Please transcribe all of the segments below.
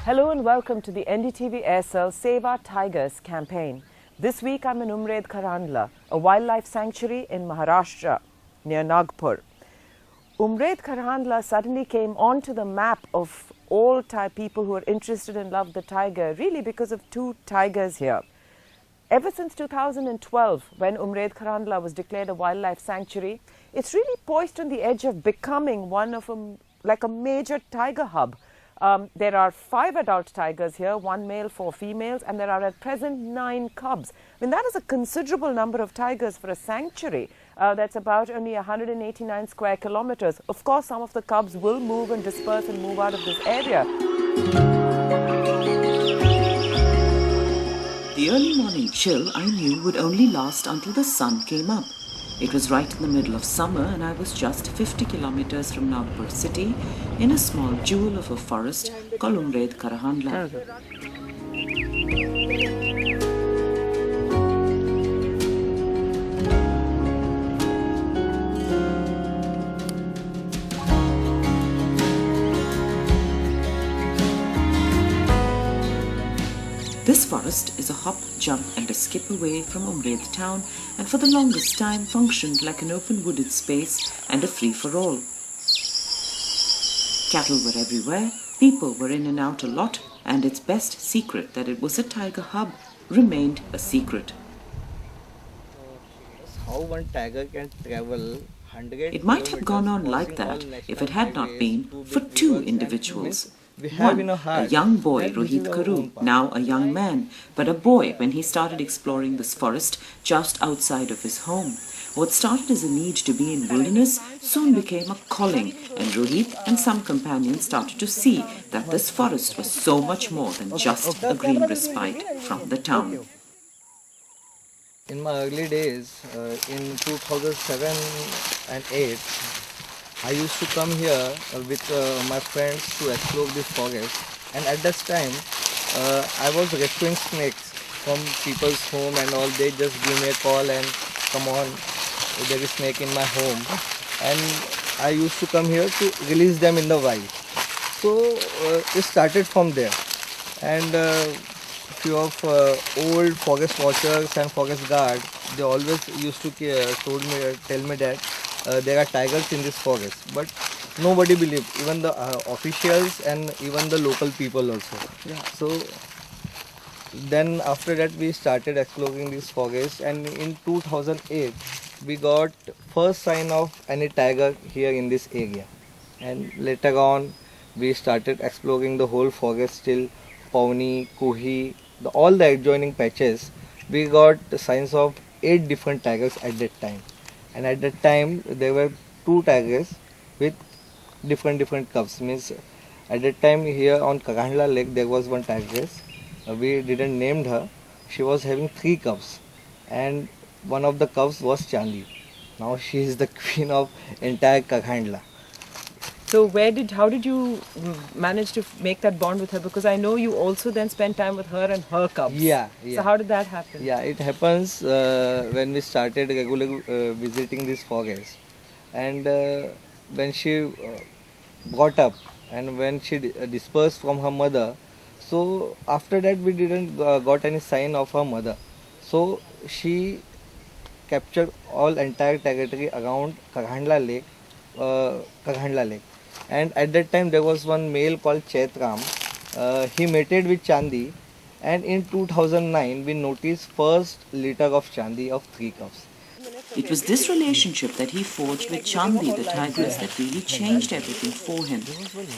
Hello and welcome to the NDTV Aircel Save Our Tigers campaign. This week I'm in Umred Kharandla, a wildlife sanctuary in Maharashtra near Nagpur. Umred Kharandla suddenly came onto the map of all people who are interested and love the tiger, really because of two tigers here. Ever since 2012, when Umred Kharandla was declared a wildlife sanctuary, it's really poised on the edge of becoming one of a major tiger hub. There are 5 adult tigers here, 1 male, 4 females, and there are at present 9 cubs. I mean, that is a considerable number of tigers for a sanctuary. That's about only 189 square kilometers. Of course, some of the cubs will move and disperse and move out of this area. The early morning chill I knew would only last until the sun came up. It was right in the middle of summer and I was just 50 kilometers from Nagpur city in a small jewel of a forest called Umred Kharandla. This forest is a hop, jump and a skip away from Umred town and for the longest time functioned like an open wooded space and a free-for-all. Cattle were everywhere, people were in and out a lot, and its best secret that it was a tiger hub remained a secret. How one tiger can travel 100 It might have gone on like that if it had not been for 2 individuals. One, a young boy, Rohit Karu, now a young man, but a boy when he started exploring this forest just outside of his home. What started as a need to be in wilderness soon became a calling, and Rohit and some companions started to see that this forest was so much more than just a green respite from the town. In my early days, in 2007 and 8, I used to come here with my friends to explore this forest, and at that time I was rescuing snakes from people's home and all. They just give me a call and come on, there is snake in my home, and I used to come here to release them in the wild. So it started from there, and few of old forest watchers and forest guards, they always used to tell me that there are tigers in this forest, but nobody believed, even the officials and even the local people also. Yeah. So then after that we started exploring this forest, and in 2008 we got first sign of any tiger here in this area, and later on we started exploring the whole forest till Pauni, Kuhi, all the adjoining patches. We got signs of 8 different tigers at that time. And at that time there were 2 tigers with different cubs. Means at that time here on Kharandla lake there was one tigress. We didn't named her. She was having 3 cubs, and one of the cubs was Chandi. Now she is the queen of entire Kharandla. So how did you manage to make that bond with her? Because I know you also then spent time with her and her cubs. Yeah. So how did that happen? Yeah, it happens when we started regularly visiting this forest, and when she got up and when she dispersed from her mother, so after that we didn't got any sign of her mother. So she captured all entire territory around Kharandla Lake. And at that time there was one male called Chaitram. He mated with Chandi, and in 2009 we noticed first litter of Chandi of 3 cubs. It was this relationship that he forged with Chandi the tigress that really changed everything for him.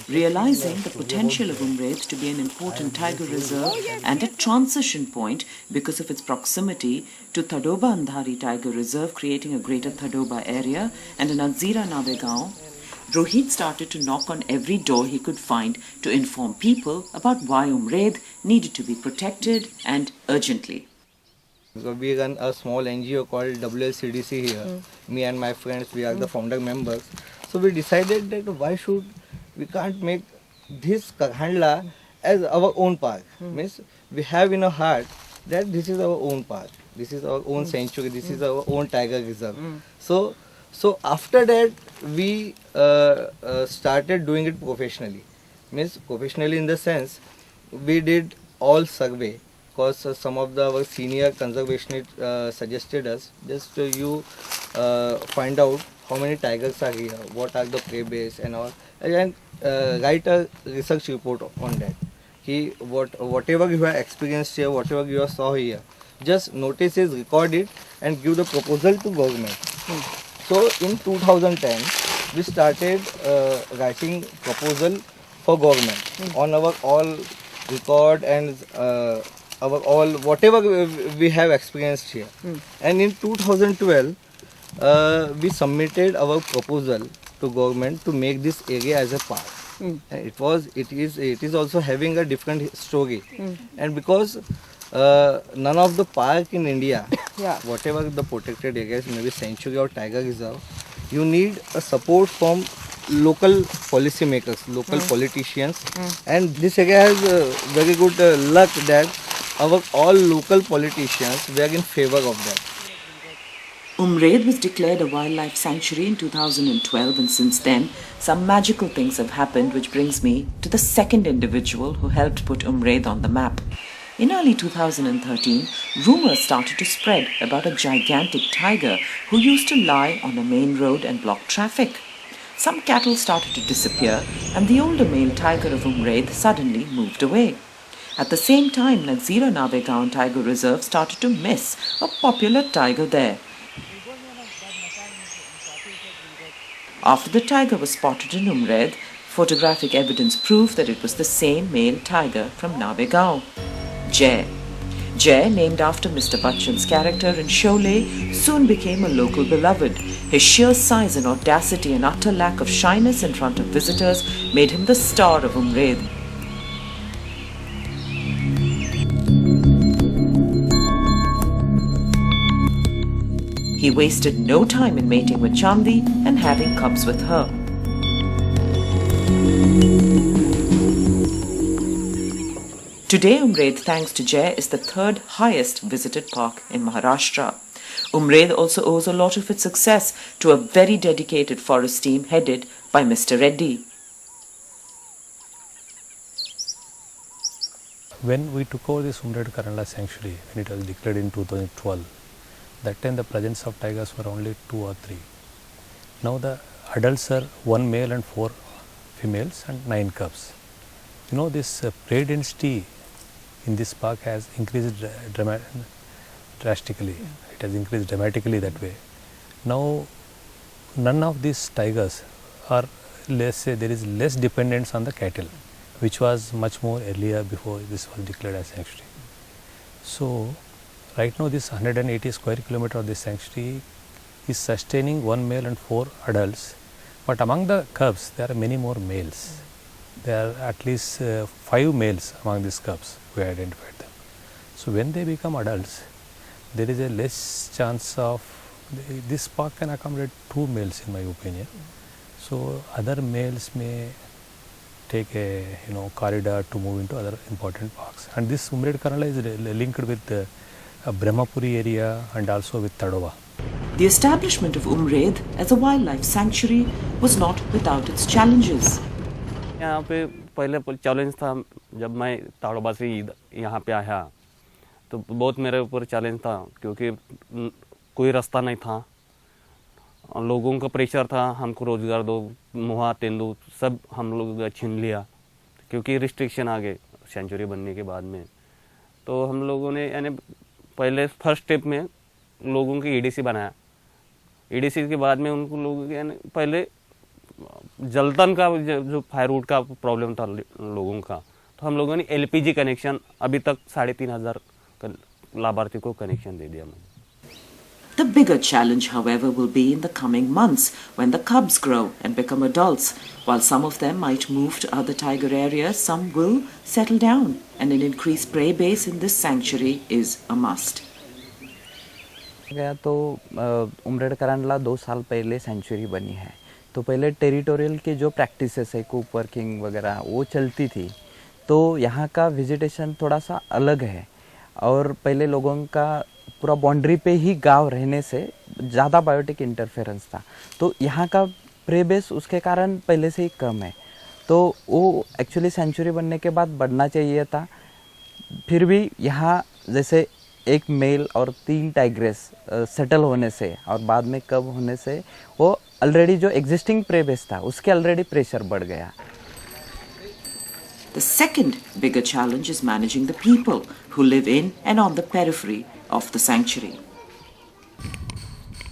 Realizing the potential of Umred to be an important tiger reserve and a transition point because of its proximity to Tadoba Andhari Tiger Reserve, creating a greater Tadoba area and an Adzira Navegaon, Rohit started to knock on every door he could find to inform people about why Umred needed to be protected, and urgently. So we run a small NGO called WLCDC here. Me and my friends, we are the founder members. So we decided that we can't make this Kharandla as our own park. Means we have in our heart that this is our own park, this is our own sanctuary, this is our own tiger reserve. So after that we started doing it professionally. Means professionally in the sense we did all survey because some of our senior conservationists suggested us just you find out how many tigers are here, what are the prey base and all, and write a research report on that. Whatever you have experienced here, whatever you have saw here, just notice it, record it, and give the proposal to government. So in 2010, we started writing proposal for government on our all record and our all whatever we have experienced here. And in 2012, we submitted our proposal to government to make this area as a park. And it is also having a different story. And because none of the park in India, whatever the protected areas, maybe sanctuary or tiger reserve, you need a support from local policy makers, local politicians, and this area has very good luck that our all local politicians were in favor of that. Umraid was declared a wildlife sanctuary in 2012, and since then, some magical things have happened, which brings me to the second individual who helped put Umraid on the map. In early 2013, rumors started to spread about a gigantic tiger who used to lie on a main road and block traffic. Some cattle started to disappear, and the older male tiger of Umraid suddenly moved away. At the same time, Nagzira Navegaon Tiger Reserve started to miss a popular tiger there. After the tiger was spotted in Umraid, photographic evidence proved that it was the same male tiger from Navegaon. Jai. Jai, named after Mr. Bachchan's character in Sholay, soon became a local beloved. His sheer size and audacity and utter lack of shyness in front of visitors made him the star of Umraid. He wasted no time in mating with Chandi and having cubs with her. Today, Umraid, thanks to Jai, is the third highest visited park in Maharashtra. Umraid also owes a lot of its success to a very dedicated forest team headed by Mr. Reddy. When we took over this Umraid Karandla sanctuary, when it was declared in 2012, that time the presence of tigers were only 2 or 3. Now the adults are 1 male and 4 females and 9 cubs. You know, this prey density in this park has increased drastically. It has increased dramatically that way. Now none of these tigers are, let's say, there is less dependence on the cattle, which was much more earlier before this was declared as sanctuary. So right now this 180 square kilometer of this sanctuary is sustaining 1 male and 4 adults, but among the cubs there are many more males. There are at least 5 males among these cubs. We identified them. So when they become adults, there is a less chance of, this park can accommodate 2 males in my opinion. So other males may take a corridor to move into other important parks. And this Umraid Karandla is linked with Brahmapuri area and also with Tadoba. The establishment of Umraid as a wildlife sanctuary was not without its challenges. यहाँ पे पहले challenge था जब मैं ताड़ोबा से यहाँ पे आया तो बहुत मेरे ऊपर चैलेंज था क्योंकि कोई रास्ता नहीं था, लोगों का प्रेशर था, हमको रोज़गार दो, मुहा तेंदू सब हम लोग छीन लिया क्योंकि रिस्ट्रिक्शन आ गए सेंचुरी बनने के बाद में। तो हम लोगों ने यानी पहले फर्स्ट स्टेप में लोगों की ईडीसी बनाया, ईडीसी के बाद में उनको लोगों के पहले जलतन का जो फायरवुड का प्रॉब्लम था लोगों का, तो हम लोगों ने एलपीजी कनेक्शन अभी तक 3,500 लाभार्थी को कनेक्शन दे दिया। The bigger challenge, however, will be in the coming months when the cubs grow and become adults. While some of them might move to other tiger areas, some will settle down, and an increased prey base in this sanctuary is a must. गया तो उमरेड करंडला 2 साल पहले century बनी है, तो पहले territorial के जो प्रैक्टिसेस है कूप वर्किंग वगैरह वो चलती थी, तो यहाँ का विजिटेशन थोड़ा सा अलग है और पहले लोगों का पूरा बाउंड्री पे ही गांव रहने से ज़्यादा बायोटिक इंटरफेरेंस था, तो यहाँ का प्रे बेस उसके कारण पहले से ही कम है। तो वो एक्चुअली सेंचुरी बनने के बाद बढ़ना चाहिए था। फिर भी यहाँ जैसे एक मेल और 3 टाइग्रेस सेटल होने से और बाद में कब होने से वो ऑलरेडी जो एग्जिस्टिंग प्रे बेस था उसके ऑलरेडी प्रेशर बढ़ गया। The second bigger challenge is managing the people who live in and on the periphery of the sanctuary.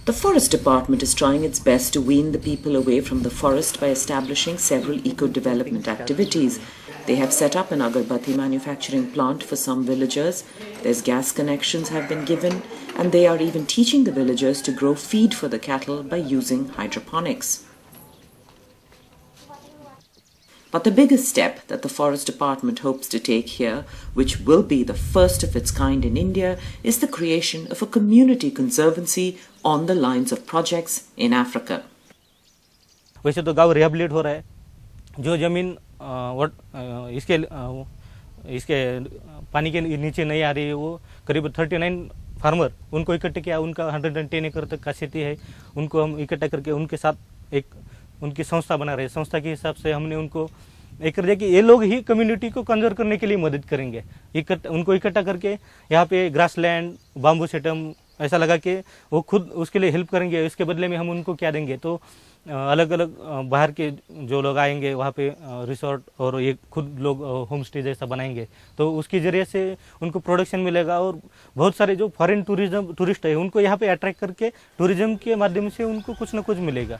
The Forest Department is trying its best to wean the people away from the forest by establishing several eco-development activities. They have set up an agarbatti manufacturing plant for some villagers. There's gas connections have been given, and they are even teaching the villagers to grow feed for the cattle by using hydroponics. But the biggest step that the Forest Department hopes to take here, which will be the first of its kind in India, is the creation of a community conservancy on the lines of projects in Africa. वैसे तो गांव रिहेबिलिट हो रहा है, जो ज़मीन इसके पानी के नीचे नहीं आ रही है, वो करीब 39 फार्मर उनको इकट्ठे किया। उनका 110 एकड़ तक का खेती है, उनको हम इकट्ठा करके उनके साथ एक उनकी संस्था बना रहे हैं। संस्था के हिसाब से हमने उनको एक कर दिया कि ये लोग ही कम्युनिटी को कंजर्व करने के लिए मदद करेंगे। उनको इकट्ठा करके यहाँ पे ग्रास लैंड, बाम्बू सेटम ऐसा लगा के वो खुद उसके लिए हेल्प करेंगे। इसके बदले में हम उनको क्या देंगे, तो अलग अलग बाहर के जो लोग आएंगे वहाँ पे रिसोर्ट और ये खुद लोग होम स्टे जैसा बनाएंगे, तो उसके ज़रिए से उनको प्रोडक्शन मिलेगा। और बहुत सारे जो फॉरेन टूरिस्ट है उनको यहाँ पे अट्रैक्ट करके टूरिज्म के माध्यम से उनको कुछ ना कुछ मिलेगा।